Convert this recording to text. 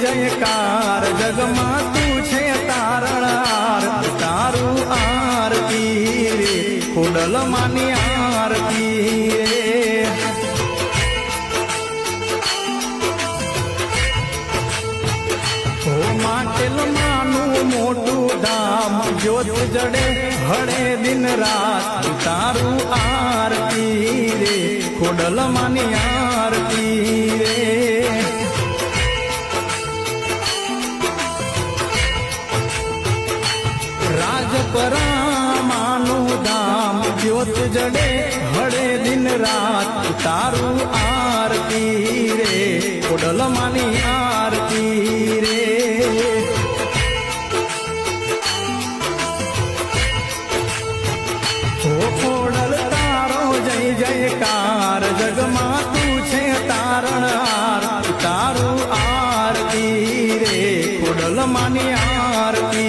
जयकार जगमा तू छे तारणार तारू आरती रे खोडल मानी आरती रे हो माटेल मानु मोटू धाम ज्योत जड़े हड़े दिन रात तारू आरती रे खोडल मानी आरती रे राजपरा मानु धाम ज्योत जड़े हड़े दिन रात तारू आरती रे खोडल मानी आरती रे हो खोडल तारो जय जयकार जगमा तू छे तारणहार तारू आरती रे खोडल मानी आरती